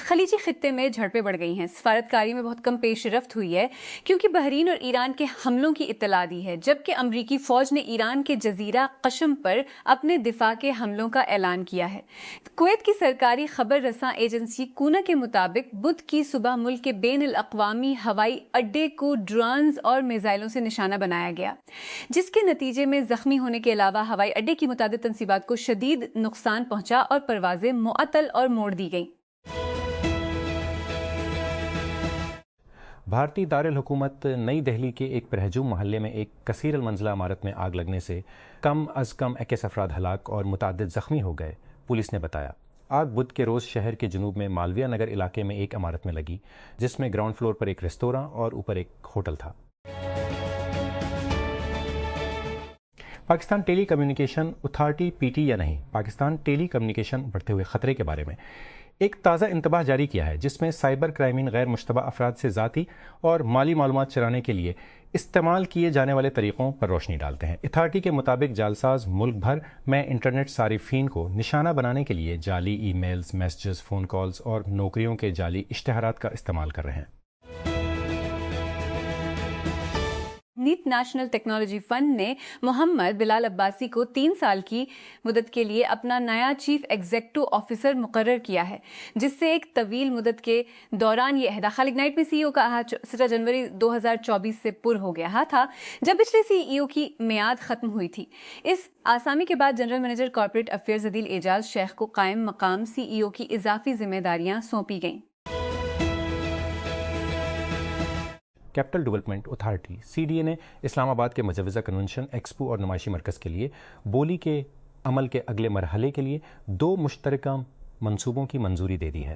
خلیجی خطے میں جھڑپیں بڑھ گئی ہیں. سفارتکاری میں بہت کم پیش رفت ہوئی ہے کیونکہ بحرین اور ایران کے حملوں کی اطلاع دی ہے، جبکہ امریکی فوج نے ایران کے جزیرہ قشم پر اپنے دفاع کے حملوں کا اعلان کیا ہے. کویت کی سرکاری خبر رساں ایجنسی کونا کے مطابق بدھ کی صبح ملک کے بین الاقوامی ہوائی اڈے کو ڈرونز اور میزائلوں سے نشانہ بنایا گیا، جس کے نتیجے میں زخمی ہونے کے علاوہ ہوائی اڈے کی متعدد تنصیبات کو شدید نقصان پہنچا اور پروازیں معطل اور موڑ دی گئیں. بھارتی دارالحکومت نئی دہلی کے ایک پرہجوم محلے میں ایک کثیر المنزلہ عمارت میں آگ لگنے سے کم از کم 21 افراد ہلاک اور متعدد زخمی ہو گئے، پولیس نے بتایا. آگ بدھ کے روز شہر کے جنوب میں مالویہ نگر علاقے میں ایک عمارت میں لگی، جس میں گراؤنڈ فلور پر ایک ریستوراں اور اوپر ایک ہوٹل تھا. پاکستان ٹیلی کمیونیکیشن اتھارٹی پی ٹی یا نہیں، پاکستان ٹیلی کمیونیکیشن بڑھتے ہوئے خطرے کے بارے میں ایک تازہ انتباہ جاری کیا ہے، جس میں سائبر کرائمین غیر مشتبہ افراد سے ذاتی اور مالی معلومات چرانے کے لیے استعمال کیے جانے والے طریقوں پر روشنی ڈالتے ہیں. اتھارٹی کے مطابق جعلساز ملک بھر میں انٹرنیٹ صارفین کو نشانہ بنانے کے لیے جعلی e mails, messages, phone calls اور نوکریوں کے جعلی اشتہارات کا استعمال کر رہے ہیں. نیت نیشنل ٹیکنالوجی فنڈ نے محمد بلال عباسی کو 3 سال کی مدت کے لیے اپنا نیا چیف ایگزیکٹو آفیسر مقرر کیا ہے، جس سے ایک طویل مدت کے دوران یہ عہدہ خالق نائٹ میں سی ای او کا 17 جنوری 2024 سے پر ہو گیا تھا، جب پچھلے سی ای او کی میعاد ختم ہوئی تھی. اس آسامی کے بعد جنرل مینیجر کارپوریٹ افیئرز عدیل اعجاز شیخ کو قائم مقام سی ای او کی اضافی ذمہ داریاں سونپی گئیں. Capital development authority C D A نے اسلام آباد کے مجوزہ کنونشن، ایکسپو اور نمائشی مرکز کے لیے بولی کے عمل کے اگلے مرحلے کے لیے 2 مشترکہ منصوبوں کی منظوری دے دی ہے.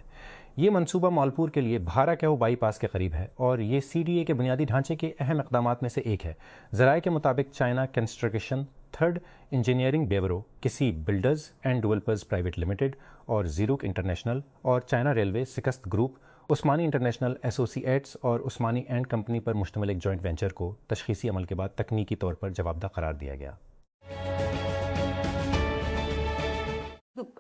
یہ منصوبہ مالپور کے لیے بھارا کیو بائی پاس کے قریب ہے اور یہ سی ڈی اے کے بنیادی ڈھانچے کے اہم اقدامات میں سے ایک ہے. ذرائع کے مطابق China construction, third engineering bureau, کسی builders and developers private limited اور زیروک انٹرنیشنل اور China railway sixth group, Usmani international associates اور عثمانی اینڈ کمپنی پر مشتمل ایک جوائنٹ وینچر کو تشخیصی عمل کے بعد تکنیکی طور پر جوابدہ قرار دیا گیا.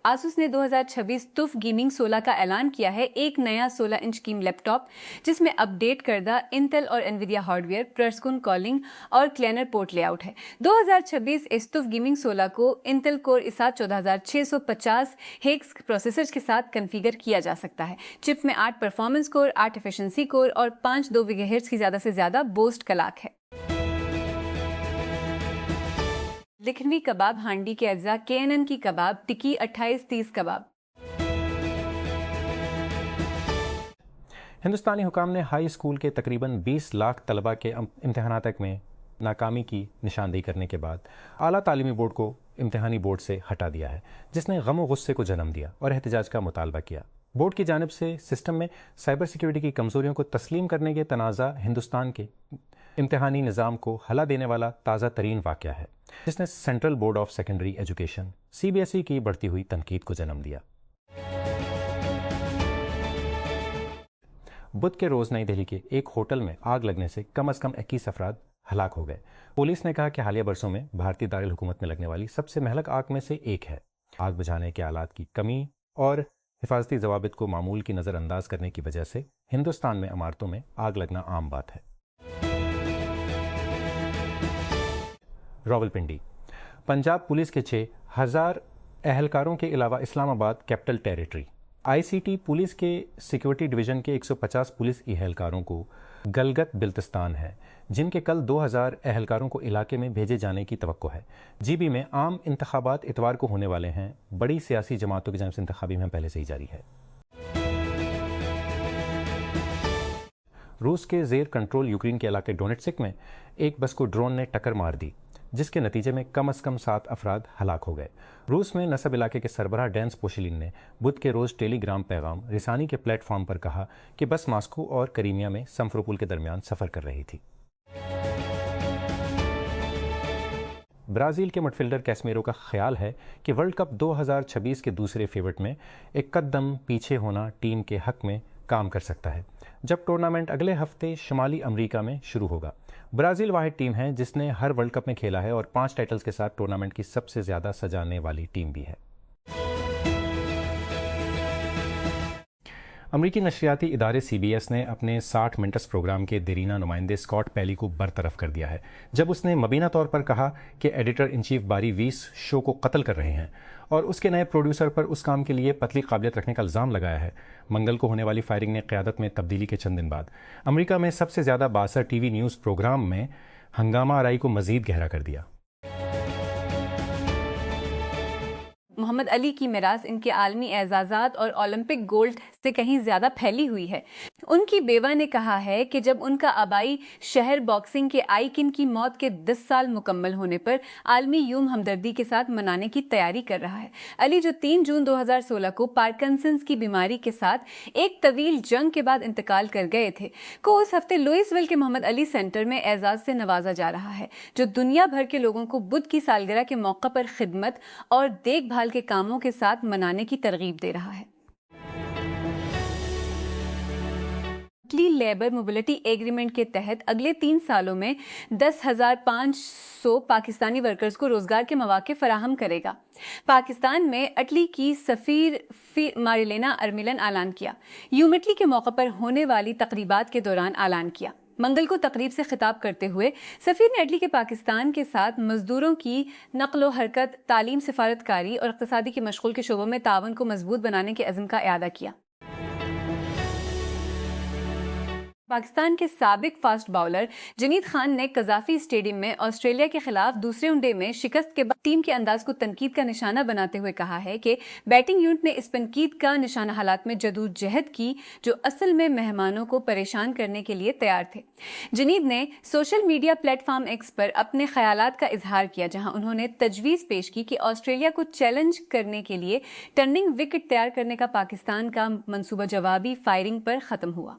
آسوس نے 2026 TUF گیمنگ 16 کا اعلان کیا ہے، ایک نیا 16 انچ کی لیپ ٹاپ جس میں اپ ڈیٹ کردہ انٹل اور انویڈیا ہارڈ ویئر، پرسکون کالنگ اور کلینر پورٹ لے آؤٹ ہے. 2026 اس TUF گیمنگ 16 کو انٹل کور i7 14650 ہیکس پروسیسر کے ساتھ کنفیگر کیا جا سکتا ہے. چپ میں 8 پرفارمنس کور، 8 ایفیشنسی کور اور 5.2 GHz کی زیادہ سے زیادہ بوسٹ کلاک ہے. لکھنوی کباب ہانڈی کے اجزاء KNN کی کباب ٹکی 2830 کباب. ہندوستانی حکام نے ہائی اسکول کے تقریباً 20 لاکھ طلبہ کے امتحانات میں ناکامی کی نشاندہی کرنے کے بعد اعلیٰ تعلیمی بورڈ کو امتحانی بورڈ سے ہٹا دیا ہے، جس نے غم و غصے کو جنم دیا اور احتجاج کا مطالبہ کیا. بورڈ کی جانب سے سسٹم میں سائبر سیکیورٹی کی کمزوریوں کو تسلیم کرنے کے تنازع ہندوستان کے امتحانی نظام کو ہلا دینے والا تازہ ترین واقعہ ہے، جس نے central board of secondary education CBSE کی بڑھتی ہوئی تنقید کو جنم دیا. بدھ کے روز نئی دہلی کے ایک ہوٹل میں آگ لگنے سے کم از کم 21 افراد ہلاک ہو گئے. پولیس نے کہا کہ حالیہ برسوں میں بھارتی دارالحکومت میں لگنے والی سب سے مہلک آگ میں سے ایک ہے. آگ بجھانے کے آلات کی کمی اور حفاظتی ضوابط کو معمول کی نظر انداز کرنے کی وجہ سے ہندوستان میں عمارتوں میں آگ لگنا عام بات ہے. راولپنڈی پنجاب پولیس کے 6000 اہلکاروں کے علاوہ اسلام آباد کیپٹل ٹیریٹری ICT پولیس کے سیکیورٹی ڈویژن کے 150 پولیس اہلکاروں کو گلگت بلتستان ہے، جن کے کل 2000 اہلکاروں کو علاقے میں بھیجے جانے کی توقع ہے. GB میں عام انتخابات اتوار کو ہونے والے ہیں. بڑی سیاسی جماعتوں کی جانب سے انتخابی مہم پہلے سے ہی جاری ہے. روس کے زیر کنٹرول یوکرین کے علاقے ڈونیٹسک میں ایک بس کو ڈرون نے ٹکر مار دی، جس کے نتیجے میں کم از کم 7 افراد ہلاک ہو گئے. روس میں نصب علاقے کے سربراہ ڈینس پوشیلین نے بدھ کے روز ٹیلی گرام پیغام رسانی کے پلیٹ فارم پر کہا کہ بس ماسکو اور کریمیا میں سمفروپول کے درمیان سفر کر رہی تھی. برازیل کے مڈفیلڈر کیسمیرو کا خیال ہے کہ ورلڈ کپ 2026 کے دوسرے فیورٹ میں ایک قدم پیچھے ہونا ٹیم کے حق میں کام کر سکتا ہے، جب ٹورنامنٹ اگلے ہفتے شمالی امریکہ میں شروع ہوگا. برازیل واحد ٹیم ہے جس نے ہر ورلڈ کپ میں کھیلا ہے اور 5 ٹائٹلز کے ساتھ ٹورنامنٹ کی سب سے زیادہ سجانے والی ٹیم بھی ہے. امریکی نشریاتی ادارے CBS نے اپنے 60 منٹس پروگرام کے دیرینہ نمائندے اسکاٹ پیلی کو برطرف کر دیا ہے جب اس نے مبینہ طور پر کہا کہ ایڈیٹر ان چیف باری ویس شو کو قتل کر رہے ہیں اور اس کے نئے پروڈیوسر پر اس کام کے لیے پتلی قابلیت رکھنے کا الزام لگایا ہے۔ منگل کو ہونے والی فائرنگ نے قیادت میں تبدیلی کے چند دن بعد امریکہ میں سب سے زیادہ بااثر ٹی وی نیوز پروگرام میں ہنگامہ آرائی کو مزید گہرا کر دیا۔ محمد علی کی میراث ان کے عالمی اعزازات اور اولمپک گولڈ سے کہیں زیادہ پھیلی ہوئی ہے۔ ان کی بیوہ نے کہا ہے کہ جب ان کا آبائی شہر باکسنگ کے آئیکن کی موت کے 10 سال مکمل ہونے پر عالمی یوم ہمدردی کے ساتھ منانے کی تیاری کر رہا ہے۔ علی جو 3 جون 2016 کو پارکنسنز کی بیماری کے ساتھ ایک طویل جنگ کے بعد انتقال کر گئے تھے، کو اس ہفتے لوئس ویل کے محمد علی سینٹر میں اعزاز سے نوازا جا رہا ہے، جو دنیا بھر کے لوگوں کو بدھ کی سالگرہ کے موقع پر خدمت اور دیکھ بھال کے کاموں کے ساتھ منانے کی ترغیب دے رہا ہے۔ لیبر موبلٹی ایگریمنٹ کے تحت اگلے 3 سالوں میں 10,500 پاکستانی ورکرز کو روزگار کے مواقع فراہم کرے گا۔ پاکستان میں اٹلی کی سفیر ماریلینا ارمیلن اعلان کیا۔ یوم اٹلی کے موقع پر ہونے والی تقریبات کے دوران اعلان کیا۔ منگل کو تقریب سے خطاب کرتے ہوئے سفیر نے اٹلی کے پاکستان کے ساتھ مزدوروں کی نقل و حرکت، تعلیم، سفارتکاری اور اقتصادی کے مشغول کے شعبوں میں تعاون کو مضبوط بنانے کے عزم کا اعادہ کیا۔ پاکستان کے سابق فاسٹ باؤلر جنید خان نے قذافی اسٹیڈیم میں آسٹریلیا کے خلاف دوسرے ون ڈے میں شکست کے بعد ٹیم کے انداز کو تنقید کا نشانہ بناتے ہوئے کہا ہے کہ بیٹنگ یونٹ نے اس تنقید کا نشانہ حالات میں جدوجہد کی جو اصل میں مہمانوں کو پریشان کرنے کے لیے تیار تھے۔ جنید نے social media platform X پر اپنے خیالات کا اظہار کیا، جہاں انہوں نے تجویز پیش کی کہ آسٹریلیا کو چیلنج کرنے کے لیے ٹرننگ وکٹ تیار کرنے کا پاکستان کا منصوبہ جوابی فائرنگ پر ختم ہوا۔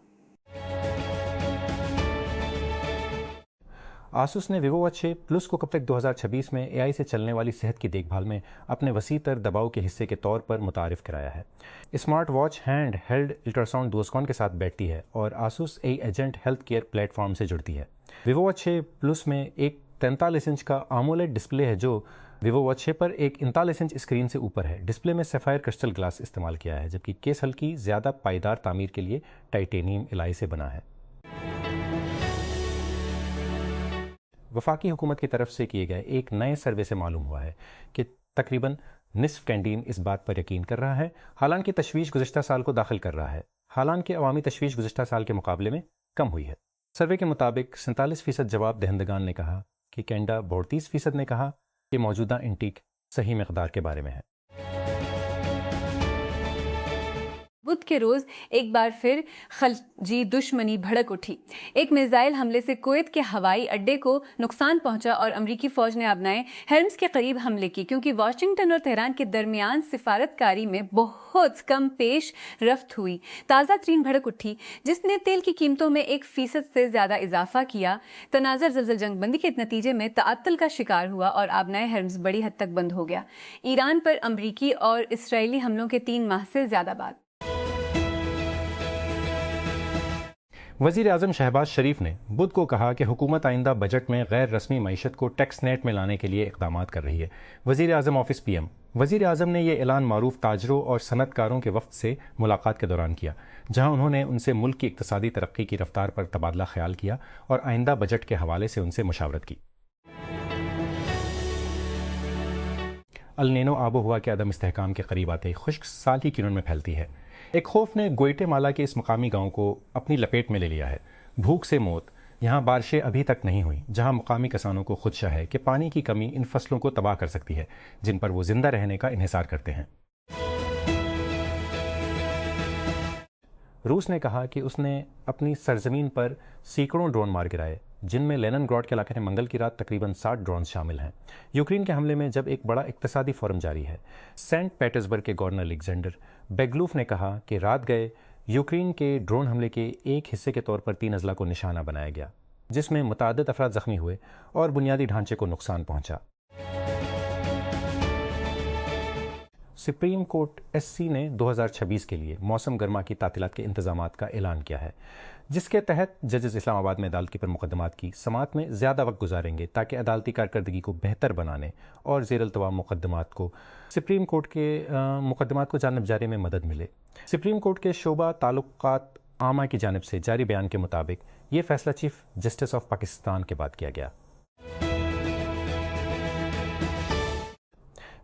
آسوس نے ویوو واچ 6 پلس کو کب تک 2026 میں AI سے چلنے والی صحت کی دیکھ بھال میں اپنے وسیع تر دباؤ کے حصے کے طور پر متعارف کرایا ہے۔ Smart watch handheld ultrasound دوزکون کے ساتھ بیٹھتی ہے اور Asus agent health care platform سے جڑتی ہے۔ ویوو واچ 6 پلس میں ایک 43 انچ کا AMOLED ڈسپلے ہے جو ویوو واچ 6 پر ایک 39 انچ اسکرین سے اوپر ہے۔ ڈسپلے میں سیفائر کرسٹل گلاس استعمال کیا ہے، جبکہ کیس ہلکی زیادہ پائیدار تعمیر کے لیے ٹائٹینیم الائی سے بنا ہے۔ وفاقی حکومت کی طرف سے کیے گئے ایک نئے سروے سے معلوم ہوا ہے کہ تقریباً نصف کینٹین اس بات پر یقین کر رہا ہے حالانکہ تشویش گزشتہ سال کو داخل کر رہا ہے، حالانکہ عوامی تشویش گزشتہ سال کے مقابلے میں کم ہوئی ہے۔ سروے کے مطابق 47% جواب دہندگان نے کہا کہ کینیڈا، 32% نے کہا کہ موجودہ انٹیک صحیح مقدار کے بارے میں ہے۔ بدھ کے روز ایک بار پھر خلیجی دشمنی بھڑک اٹھی۔ ایک میزائل حملے سے کویت کے ہوائی اڈے کو نقصان پہنچا اور امریکی فوج نے آبنائے ہرمز کے قریب حملے کی، کیونکہ واشنگٹن اور تہران کے درمیان سفارتکاری میں بہت کم پیش رفت ہوئی۔ تازہ ترین بھڑک اٹھی جس نے تیل کی قیمتوں میں 1% سے زیادہ اضافہ کیا۔ تناظر زلزلہ جنگ بندی کے نتیجے میں تعطل کا شکار ہوا اور آبنائے ہرمز بڑی حد تک بند ہو گیا، ایران پر امریکی اور اسرائیلی حملوں کے 3 ماہ سے زیادہ بعد۔ وزیر اعظم شہباز شریف نے بدھ کو کہا کہ حکومت آئندہ بجٹ میں غیر رسمی معیشت کو ٹیکس نیٹ میں لانے کے لیے اقدامات کر رہی ہے۔ وزیر اعظم آفس PM وزیر اعظم نے یہ اعلان معروف تاجروں اور صنعت کاروں کے وفد سے ملاقات کے دوران کیا، جہاں انہوں نے ان سے ملک کی اقتصادی ترقی کی رفتار پر تبادلہ خیال کیا اور آئندہ بجٹ کے حوالے سے ان سے مشاورت کی۔ النینو آب و ہوا کے عدم استحکام کے قریب آتے ہی خشک سال کی کرن میں پھیلتی ہے۔ ایک خوف نے گوئٹے مالا کے اس مقامی گاؤں کو اپنی لپیٹ میں لے لیا ہے۔ بھوک سے موت، یہاں بارشیں ابھی تک نہیں ہوئیں، جہاں مقامی کسانوں کو خدشہ ہے کہ پانی کی کمی ان فصلوں کو تباہ کر سکتی ہے جن پر وہ زندہ رہنے کا انحصار کرتے ہیں۔ روس نے کہا کہ اس نے اپنی سرزمین پر سینکڑوں ڈرون مار گرائے، جن میں لینن گراڈ کے علاقے میں منگل کی رات تقریباً 60 ڈرونز شامل ہیں۔ یوکرین کے حملے میں جب ایک بڑا اقتصادی فورم جاری ہے، سینٹ پیٹرزبرگ کے گورنر الیگزینڈر بیگلوف نے کہا کہ رات گئے یوکرین کے ڈرون حملے کے ایک حصے کے طور پر 3 اضلاع کو نشانہ بنایا گیا، جس میں متعدد افراد زخمی ہوئے اور بنیادی ڈھانچے کو نقصان پہنچا۔ سپریم کورٹ SC نے 2026 کے لیے موسم گرما کی تعطیلات کے انتظامات کا اعلان کیا ہے، جس کے تحت ججز اسلام آباد میں عدالتی پر مقدمات کی سماعت میں زیادہ وقت گزاریں گے تاکہ عدالتی کارکردگی کو بہتر بنانے اور زیر التواء مقدمات کو سپریم کورٹ کے مقدمات کو جانب جاری میں مدد ملے۔ سپریم کورٹ کے شعبہ تعلقات عامہ کی جانب سے جاری بیان کے مطابق یہ فیصلہ چیف جسٹس آف پاکستان کے بعد کیا گیا۔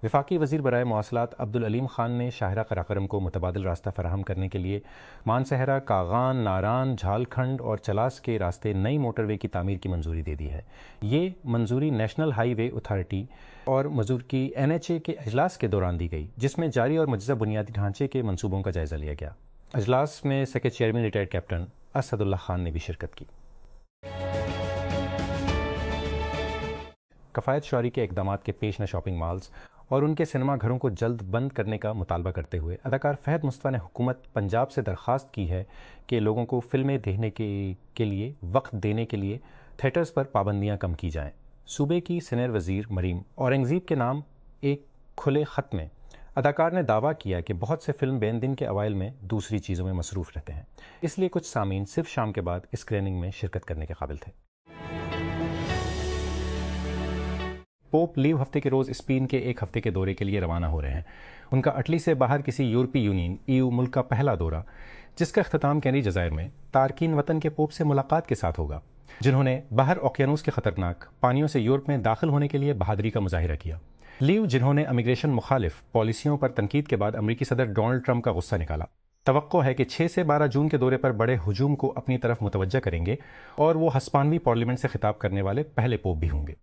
وفاقی وزیر برائے مواصلات عبدالعلیم خان نے شاہراہ قراقرم کو متبادل راستہ فراہم کرنے کے لیے مانسہرہ، کاغان، ناران، جھالکھنڈ اور چلاس کے راستے نئی موٹر وے کی تعمیر کی منظوری دے دی ہے۔ یہ منظوری نیشنل ہائی وے اتھارٹی اور مزور کی NHA کے اجلاس کے دوران دی گئی، جس میں جاری اور مجوزہ بنیادی ڈھانچے کے منصوبوں کا جائزہ لیا گیا۔ اجلاس میں secretary chairman retired captain Asad Ullah Khan نے بھی شرکت کی۔ کفایت شعاری کے اقدامات کے پیش نہ شاپنگ مالز اور ان کے سنیما گھروں کو جلد بند کرنے کا مطالبہ کرتے ہوئے اداکار فہد مصطفیٰ نے حکومت پنجاب سے درخواست کی ہے کہ لوگوں کو فلمیں دیکھنے کے لیے وقت دینے کے لیے تھیٹرز پر پابندیاں کم کی جائیں۔ صوبے کی سینئر وزیر مریم اورنگزیب کے نام ایک کھلے خط میں اداکار نے دعویٰ کیا کہ بہت سے فلم بین دن کے اوائل میں دوسری چیزوں میں مصروف رہتے ہیں، اس لیے کچھ سامعین صرف شام کے بعد اسکریننگ میں شرکت کرنے کے قابل تھے۔ پوپ لیو ہفتے کے روز اسپین کے ایک ہفتے کے دورے کے لیے روانہ ہو رہے ہیں۔ ان کا اٹلی سے باہر کسی یورپی یونین EU ملک کا پہلا دورہ، جس کا اختتام کینری جزائر میں تارکین وطن کے پوپ سے ملاقات کے ساتھ ہوگا، جنہوں نے باہر اوقیانوس کے خطرناک پانیوں سے یورپ میں داخل ہونے کے لیے بہادری کا مظاہرہ کیا۔ لیو، جنہوں نے امیگریشن مخالف پالیسیوں پر تنقید کے بعد امریکی صدر ڈونلڈ ٹرمپ کا غصہ نکالا، توقع ہے کہ 6 سے 12 جون کے دورے پر بڑے ہجوم کو اپنی طرف متوجہ کریں گے اور وہ ہسپانوی پارلیمنٹ سے خطاب کرنے والے پہلے پوپ بھی ہوں گے۔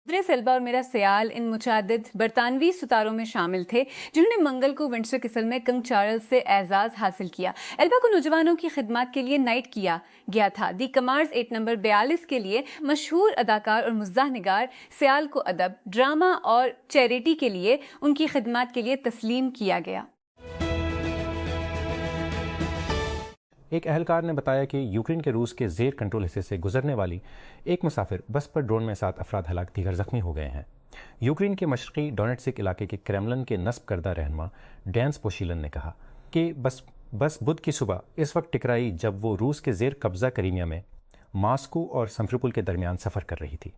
ادریس ایلبا اور میرا سیال ان متعدد برطانوی ستاروں میں شامل تھے جنہوں نے منگل کو ونڈسر کیسل میں کنگ چارلز سے اعزاز حاصل کیا۔ ایلبا کو نوجوانوں کی خدمات کے لیے نائٹ کیا گیا تھا۔ دی کمارز 8 نمبر 42 کے لیے مشہور اداکار اور مزاح نگار سیال کو ادب، ڈرامہ اور چیریٹی کے لیے ان کی خدمات کے لیے تسلیم کیا گیا۔ ایک اہلکار نے بتایا کہ یوکرین کے روس کے زیر کنٹرول حصے سے گزرنے والی ایک مسافر بس پر ڈرون میں 7 افراد ہلاک، دیگر زخمی ہو گئے ہیں۔ یوکرین کے مشرقی ڈونیٹسک علاقے کے کریملن کے نصب کردہ رہنما ڈینس پوشیلن نے کہا کہ بس بدھ کی صبح اس وقت ٹکرائی جب وہ روس کے زیر قبضہ کریمیا میں ماسکو اور سمفروپول کے درمیان سفر کر رہی تھی۔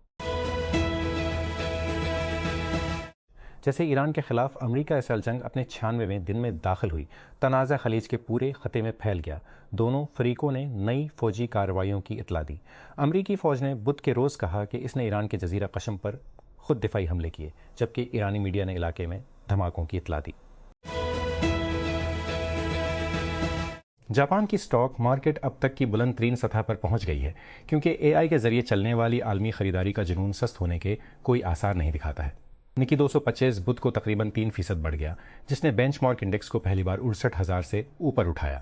جیسے ایران کے خلاف امریکہ اسرائیل جنگ اپنے 96ویں دن میں داخل ہوئی، تنازع خلیج کے پورے خطے میں پھیل گیا۔ دونوں فریقوں نے نئی فوجی کارروائیوں کی اطلاع دی۔ امریکی فوج نے بدھ کے روز کہا کہ اس نے ایران کے جزیرہ قشم پر خود دفاعی حملے کیے، جبکہ ایرانی میڈیا نے علاقے میں دھماکوں کی اطلاع دی۔ جاپان کی سٹاک مارکیٹ اب تک کی بلند ترین سطح پر پہنچ گئی ہے، کیونکہ AI کے ذریعے چلنے والی عالمی خریداری کا جنون سست ہونے کے کوئی آثار نہیں دکھاتا ہے۔ نکی 225 بدھ کو تقریباً 3% بڑھ گیا، جس نے بینچ مارک انڈیکس کو پہلی بار 68,000 سے اوپر اٹھایا۔